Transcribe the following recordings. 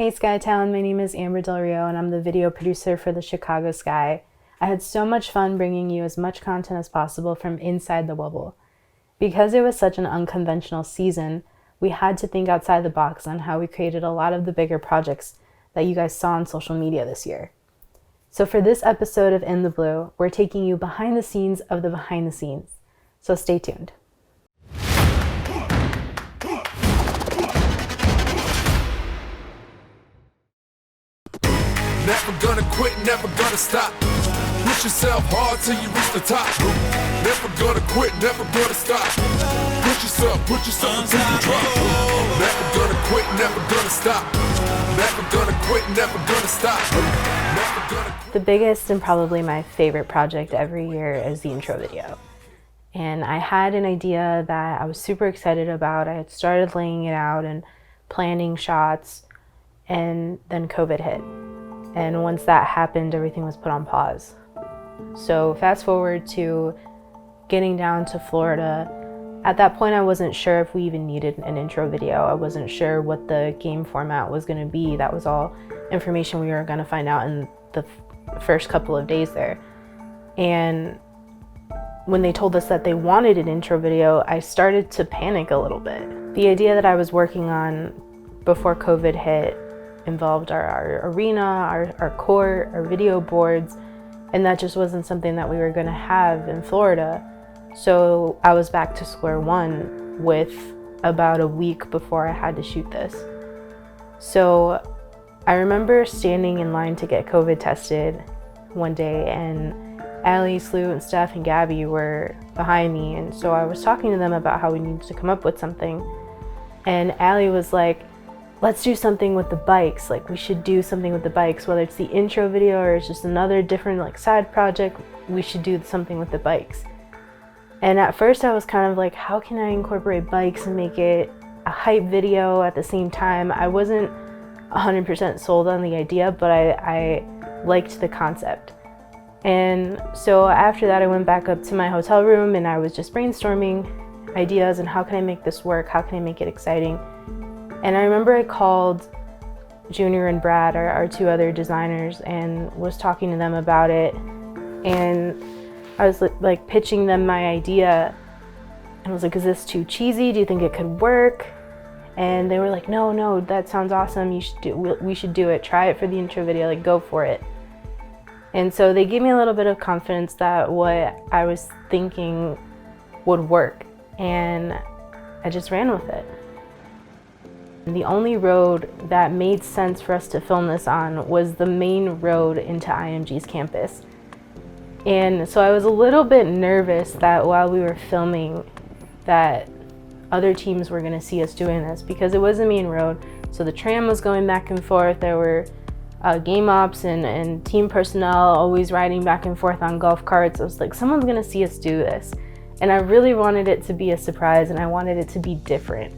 Hey Skytown, my name is Amber Del Rio and I'm the video producer for the Chicago Sky. I had so much fun bringing you as much content as possible from inside the bubble. Because it was such an unconventional season, we had to think outside the box on how we created a lot of the bigger projects that you guys saw on social media this year. So for this episode of In the Blue, we're taking you behind the scenes of the behind the scenes. So stay tuned. Never gonna quit, never gonna stop. Push yourself hard till you reach the top. Never gonna quit, never gonna stop. Push yourself until you drop. Never gonna quit, never gonna stop. Never gonna quit, never gonna stop. Never gonna quit. The biggest and probably my favorite project every year is the intro video. And I had an idea that I was super excited about. I had started laying it out and planning shots, and then COVID hit. And once that happened, everything was put on pause. So fast forward to getting down to Florida. At that point, I wasn't sure if we even needed an intro video. I wasn't sure what the game format was going to be. That was all information we were going to find out in the first couple of days there. And when they told us that they wanted an intro video, I started to panic a little bit. The idea that I was working on before COVID hit involved our arena, our court, our video boards, and that just wasn't something that we were going to have in Florida. So I was back to square one with about a week before I had to shoot this. So I remember standing in line to get COVID tested one day, and Allie, Slew, and Steph, and Gabby were behind me, and so I was talking to them about how we needed to come up with something, and Allie was like, let's do something with the bikes. Like, we should do something with the bikes, whether it's the intro video or it's just another different like side project, we should do something with the bikes. And at first I was kind of like, how can I incorporate bikes and make it a hype video at the same time? I wasn't 100% sold on the idea, but I liked the concept. And so after that, I went back up to my hotel room and I was just brainstorming ideas and how can I make this work? How can I make it exciting? And I remember I called Junior and Brad, our two other designers, and was talking to them about it. And I was like pitching them my idea. And I was like, is this too cheesy? Do you think it could work? And they were like, no, that sounds awesome. We should do it. Try it for the intro video, like go for it. And so they gave me a little bit of confidence that what I was thinking would work. And I just ran with it. The only road that made sense for us to film this on was the main road into IMG's campus. And so I was a little bit nervous that while we were filming that other teams were going to see us doing this, because it was a main road. So the tram was going back and forth. There were game ops and team personnel always riding back and forth on golf carts. I was like, someone's going to see us do this. And I really wanted it to be a surprise, and I wanted it to be different.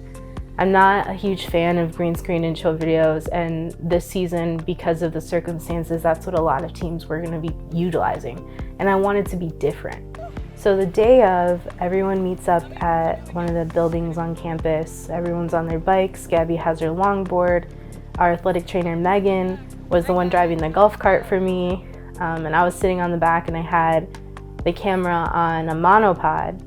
I'm not a huge fan of green screen intro videos, and this season, because of the circumstances, that's what a lot of teams were going to be utilizing, and I wanted to be different. So the day of, everyone meets up at one of the buildings on campus. Everyone's on their bikes. Gabby has her longboard. Our athletic trainer, Megan, was the one driving the golf cart for me, and I was sitting on the back, and I had the camera on a monopod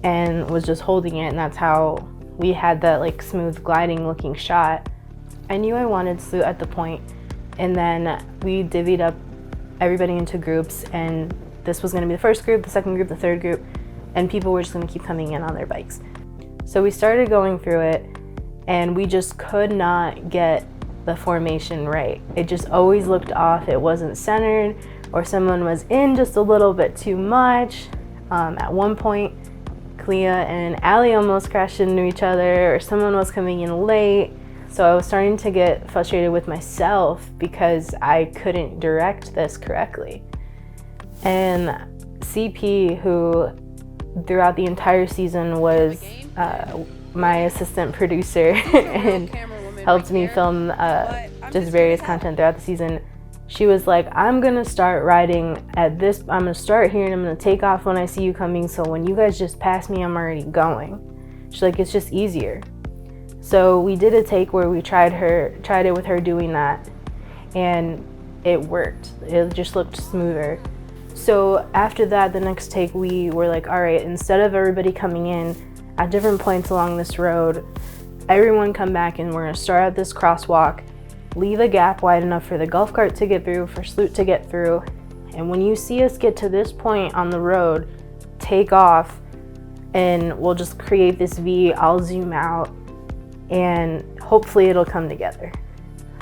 and was just holding it, and that's how we had that like smooth gliding looking shot. I knew I wanted Slew at the point, and then we divvied up everybody into groups, and this was gonna be the first group, the second group, the third group, and people were just gonna keep coming in on their bikes. So we started going through it, and we just could not get the formation right. It just always looked off. It wasn't centered, or someone was in just a little bit too much. At one point, Clea and Allie almost crashed into each other, or someone was coming in late. So I was starting to get frustrated with myself because I couldn't direct this correctly. And CP, who throughout the entire season was my assistant producer and helped me film just various content throughout the season, she was like, I'm gonna start riding at this, I'm gonna start here and I'm gonna take off when I see you coming, so when you guys just pass me, I'm already going. She's like, it's just easier. So we did a take where we tried it with her doing that, and it worked. It just looked smoother. So after that, the next take, we were like, all right, instead of everybody coming in at different points along this road, everyone come back and we're gonna start at this crosswalk, leave a gap wide enough for the golf cart to get through, for Sloot to get through. And when you see us get to this point on the road, take off, and we'll just create this V. I'll zoom out, and hopefully it'll come together.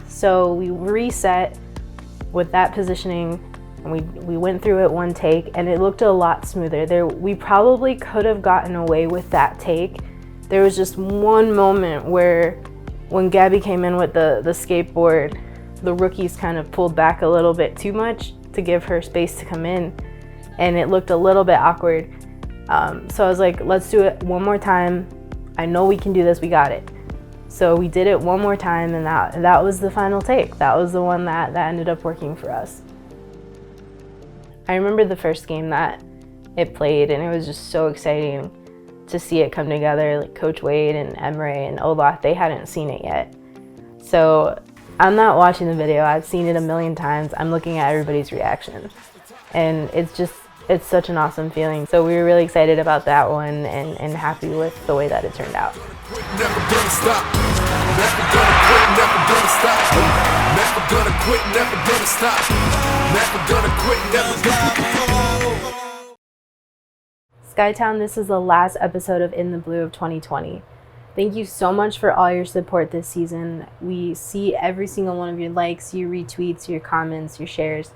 So we reset with that positioning, and we went through it one take, and it looked a lot smoother. We probably could have gotten away with that take. There was just one moment where when Gabby came in with the skateboard, the rookies kind of pulled back a little bit too much to give her space to come in, and it looked a little bit awkward. So I was like, let's do it one more time. I know we can do this, we got it. So we did it one more time, and that was the final take. That was the one that ended up working for us. I remember the first game that it played, and it was just so exciting to see it come together. Like Coach Wade and Emre and Olaf, they hadn't seen it yet. So I'm not watching the video, I've seen it a million times. I'm looking at everybody's reaction, and it's such an awesome feeling. So we were really excited about that one, and happy with the way that it turned out. Never gonna stop. Never gonna quit, never gonna stop. Never gonna quit, never gonna stop. Never gonna quit, never gonna stop. Skytown, this is the last episode of In the Blue of 2020. Thank you so much for all your support this season. We see every single one of your likes, your retweets, your comments, your shares.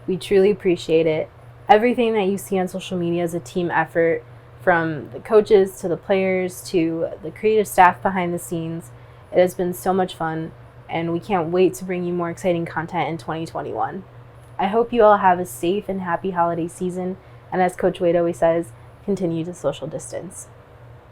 We truly appreciate it. Everything that you see on social media is a team effort, from the coaches to the players to the creative staff behind the scenes. It has been so much fun, and we can't wait to bring you more exciting content in 2021. I hope you all have a safe and happy holiday season, and as Coach Wade always says, continue to social distance.